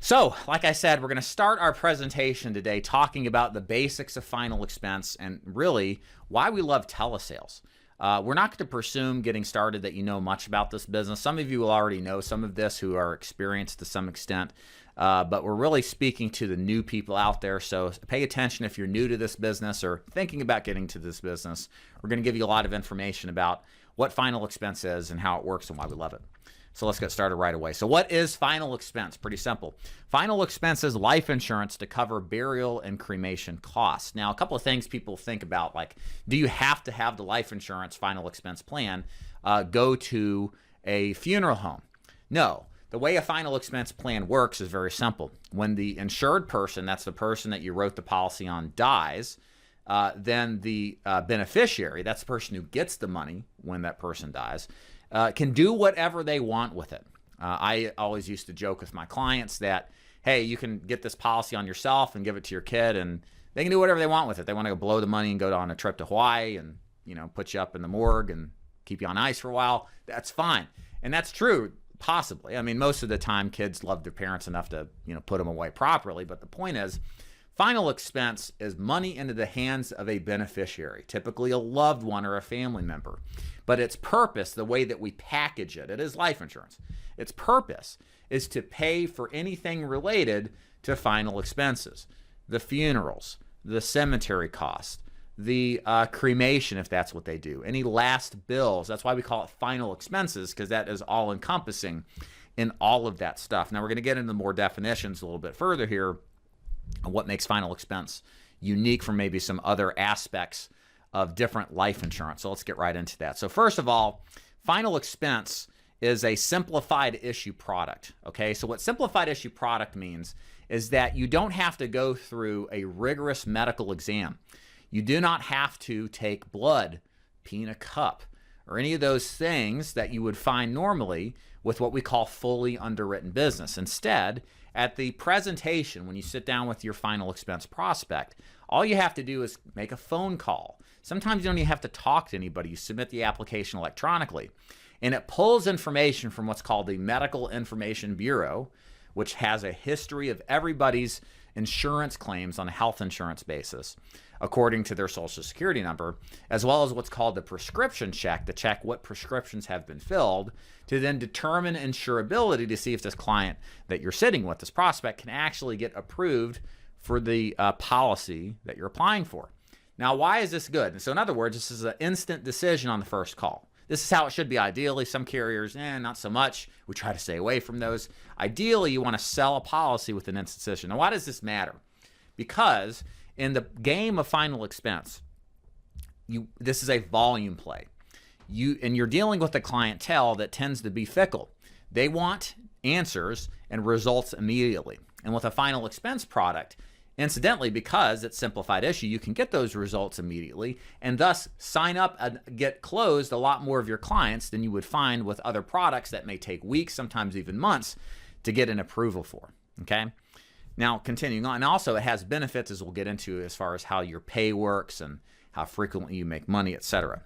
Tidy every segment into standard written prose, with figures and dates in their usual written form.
So, like I said, we're going to start our presentation today talking about the basics of final expense and really why we love telesales. We're not going to presume getting started that you know much about this business. Some of you will already know some of this who are experienced to some extent, but we're really speaking to the new people out there. So pay attention if you're new to this business or thinking about getting to this business. We're going to give you a lot of information about what final expense is and how it works and why we love it. So let's get started right away. So what is final expense? Pretty simple. Final expense is life insurance to cover burial and cremation costs. Now, a couple of things people think about, like, do you have to have the life insurance final expense plan go to a funeral home? No. The way a final expense plan works is very simple. When the insured person, that's the person that you wrote the policy on, dies, then the beneficiary, that's the person who gets the money when that person dies, can do whatever they want with it. I always used to joke with my clients that, hey, you can get this policy on yourself and give it to your kid, and they can do whatever they want with it. They want to blow the money and go on a trip to Hawaii and, put you up in the morgue and keep you on ice for a while. That's fine. And that's true, possibly. I mean, most of the time, kids love their parents enough to, put them away properly. But the point is, final expense is money into the hands of a beneficiary, typically a loved one or a family member. But its purpose, the way that we package it, it is life insurance. Its purpose is to pay for anything related to final expenses, the funerals, the cemetery cost, the cremation, if that's what they do, any last bills. That's why we call it final expenses, because that is all encompassing in all of that stuff. Now, we're going to get into more definitions a little bit further here on what makes final expense unique from maybe some other aspects of different life insurance. So let's get right into that. So first of all, final expense is a simplified issue product. Okay, so what simplified issue product means is that you don't have to go through a rigorous medical exam. You do not have to take blood, pee in a cup, or any of those things that you would find normally with what we call fully underwritten business. Instead, at the presentation, when you sit down with your final expense prospect, all you have to do is make a phone call. Sometimes you don't even have to talk to anybody. You submit the application electronically, and it pulls information from what's called the Medical Information Bureau, which has a history of everybody's insurance claims on a health insurance basis, according to their Social Security number, as well as what's called the prescription check to check what prescriptions have been filled, to then determine insurability to see if this client that you're sitting with, this prospect, can actually get approved for the policy that you're applying for. Now, why is this good? And so in other words, this is an instant decision on the first call. This is how it should be ideally. Some carriers, not so much. We try to stay away from those. Ideally, you want to sell a policy with an instant decision. Now, why does this matter? Because in the game of final expense, this is a volume play. You're dealing with a clientele that tends to be fickle. They want answers and results immediately. And with a final expense product, incidentally, because it's simplified issue, you can get those results immediately and thus sign up and get closed a lot more of your clients than you would find with other products that may take weeks, sometimes even months, to get an approval for. Okay? Now, continuing on, and also it has benefits, as we'll get into, as far as how your pay works and how frequently you make money, etc.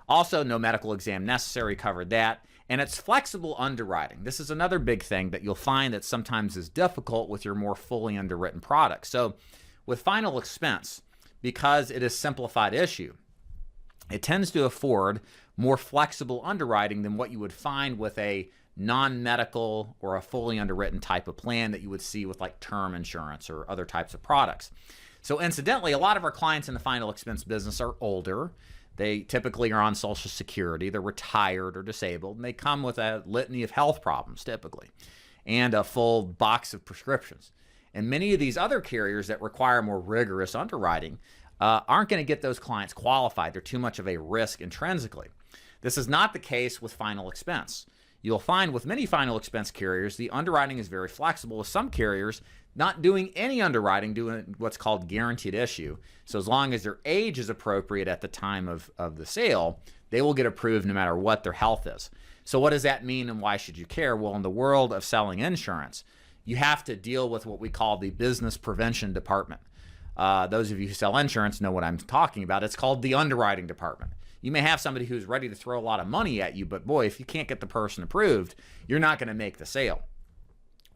Also, no medical exam necessary, covered that. And it's flexible underwriting. This is another big thing that you'll find that sometimes is difficult with your more fully underwritten products. So with final expense, because it is simplified issue, it tends to afford more flexible underwriting than what you would find with a non-medical or a fully underwritten type of plan that you would see with like term insurance or other types of products. So incidentally, a lot of our clients in the final expense business are older. They typically are on Social Security. They're retired or disabled, and they come with a litany of health problems typically and a full box of prescriptions. And many of these other carriers that require more rigorous underwriting aren't going to get those clients qualified. They're too much of a risk intrinsically. This is not the case with final expense. You'll find with many final expense carriers, the underwriting is very flexible, with some carriers not doing any underwriting, doing what's called guaranteed issue. So as long as their age is appropriate at the time of the sale, they will get approved no matter what their health is. So what does that mean and why should you care? Well, in the world of selling insurance, you have to deal with what we call the business prevention department. Those of you who sell insurance know what I'm talking about. It's called the underwriting department. You may have somebody who's ready to throw a lot of money at you, but boy, if you can't get the person approved, you're not going to make the sale.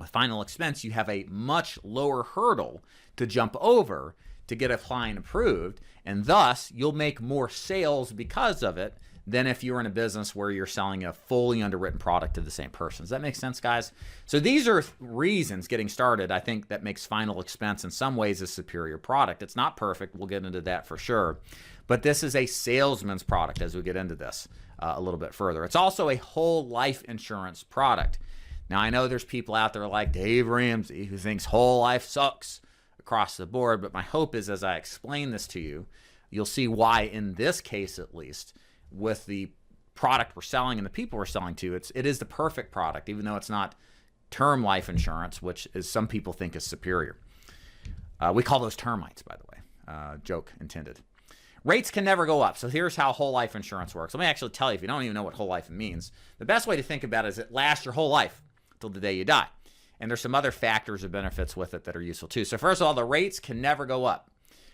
With final expense, you have a much lower hurdle to jump over to get a client approved, and thus you'll make more sales because of it than if you're in a business where you're selling a fully underwritten product to the same person. Does that make sense, guys? So these are reasons getting started, I think, that makes final expense in some ways a superior product. It's not perfect. We'll get into that for sure. But this is a salesman's product as we get into this a little bit further. It's also a whole life insurance product. Now, I know there's people out there like Dave Ramsey who thinks whole life sucks across the board, but my hope is as I explain this to you, you'll see why in this case at least, with the product we're selling and the people we're selling to, it is the perfect product, even though it's not term life insurance, which is some people think is superior. We call those termites, by the way. Joke intended. Rates can never go up. So here's how whole life insurance works. Let me actually tell you, if you don't even know what whole life means, the best way to think about it is it lasts your whole life till the day you die. And there's some other factors or benefits with it that are useful too. So first of all, the rates can never go up.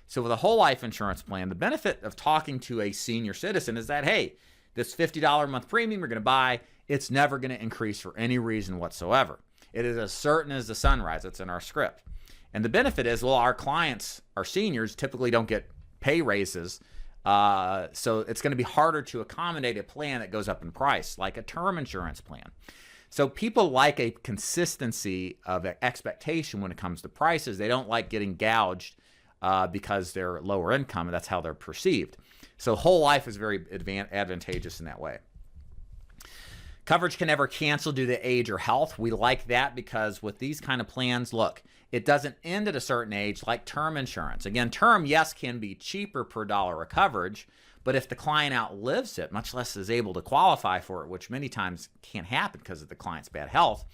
So with a whole life insurance plan, the benefit of talking to a senior citizen is that, hey, this $50 a month premium you're going to buy, it's never going to increase for any reason whatsoever. It is as certain as the sunrise. It's in our script. And the benefit is, well, our clients, our seniors, typically don't get pay raises. So it's going to be harder to accommodate a plan that goes up in price, like a term insurance plan. So people like a consistency of expectation when it comes to prices. They don't like getting gouged because they're lower income, and that's how they're perceived. So whole life is very advantageous in that way. Coverage can never cancel due to age or health. We like that because with these kind of plans, look, it doesn't end at a certain age like term insurance. Again, term, yes, can be cheaper per dollar of coverage, but if the client outlives it, much less is able to qualify for it, which many times can't happen because of the client's bad health,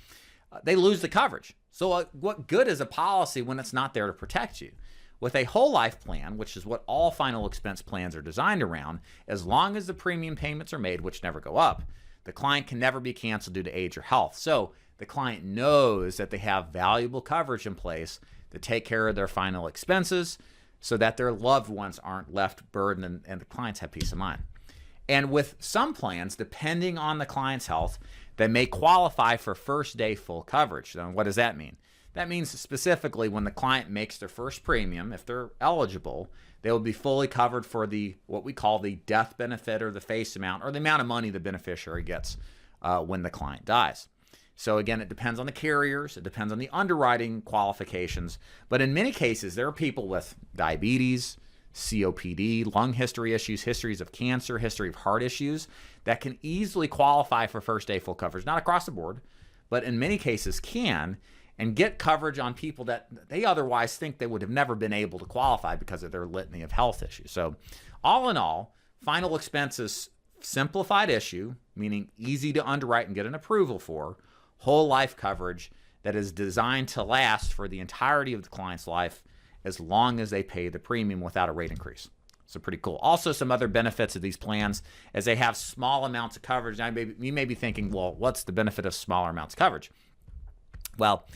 they lose the coverage. So what good is a policy when it's not there to protect you? With a whole life plan, which is what all final expense plans are designed around, as long as the premium payments are made, which never go up, the client can never be canceled due to age or health. So the client knows that they have valuable coverage in place to take care of their final expenses so that their loved ones aren't left burdened and the clients have peace of mind. And with some plans, depending on the client's health, they may qualify for first day full coverage. Now, what does that mean? That means specifically when the client makes their first premium, if they're eligible, they will be fully covered for the what we call the death benefit or the face amount or the amount of money the beneficiary gets when the client dies. So again, it depends on the carriers, it depends on the underwriting qualifications, but in many cases, there are people with diabetes, COPD, lung history issues, histories of cancer, history of heart issues that can easily qualify for first day full coverage, not across the board, but in many cases can, and get coverage on people that they otherwise think they would have never been able to qualify because of their litany of health issues. So all in all, final expenses, simplified issue, meaning easy to underwrite and get an approval for, whole life coverage that is designed to last for the entirety of the client's life as long as they pay the premium without a rate increase. So pretty cool. Also, some other benefits of these plans is they have small amounts of coverage. Now, you may be thinking, well, what's the benefit of smaller amounts of coverage? Well,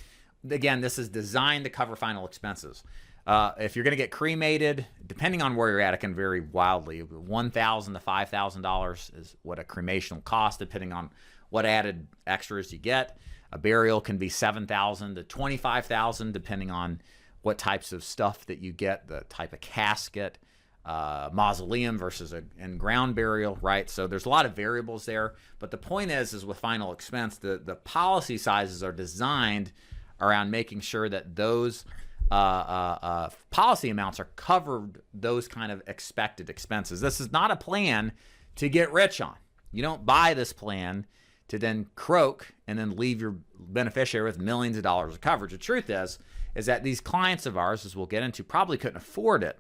again, this is designed to cover final expenses. If you're going to get cremated, depending on where you're at, it can vary wildly. $1,000 to $5,000 is what a cremation will cost, depending on what added extras you get. A burial can be $7,000 to $25,000, depending on what types of stuff that you get, the type of casket, mausoleum versus a in-ground burial, right? So there's a lot of variables there. But the point is with final expense, the policy sizes are designed around making sure that those policy amounts are covered those kind of expected expenses. This is not a plan to get rich on. You don't buy this plan to then croak and then leave your beneficiary with millions of dollars of coverage. The truth is that these clients of ours, as we'll get into, probably couldn't afford it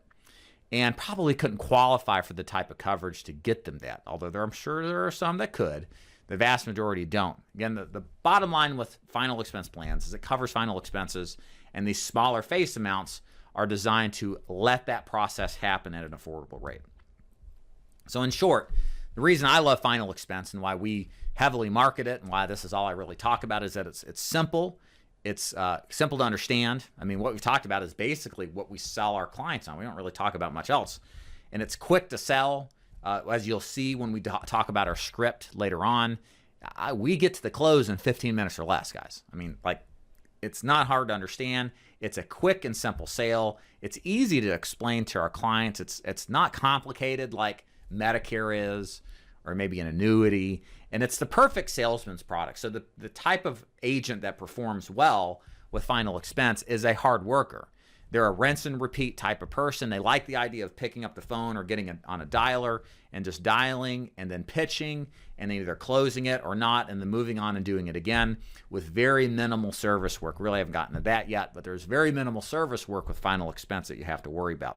and probably couldn't qualify for the type of coverage to get them that, although I'm sure there are some that could. The vast majority don't. Again, the bottom line with final expense plans is it covers final expenses, and these smaller face amounts are designed to let that process happen at an affordable rate. So in short, the reason I love final expense and why we heavily market it and why this is all I really talk about is that it's simple. It's simple to understand. I mean, what we've talked about is basically what we sell our clients on. We don't really talk about much else. And it's quick to sell. As you'll see when we talk about our script later on, we get to the close in 15 minutes or less, guys. I mean, like, It's not hard to understand. It's a quick and simple sale. It's easy to explain to our clients. It's not complicated like Medicare is, or maybe an annuity. And it's the perfect salesman's product. So the type of agent that performs well with final expense is a hard worker. They're a rinse and repeat type of person. They like the idea of picking up the phone or getting on a dialer and just dialing and then pitching and either closing it or not and then moving on and doing it again with very minimal service work. Really haven't gotten to that yet, but there's very minimal service work with final expense that you have to worry about.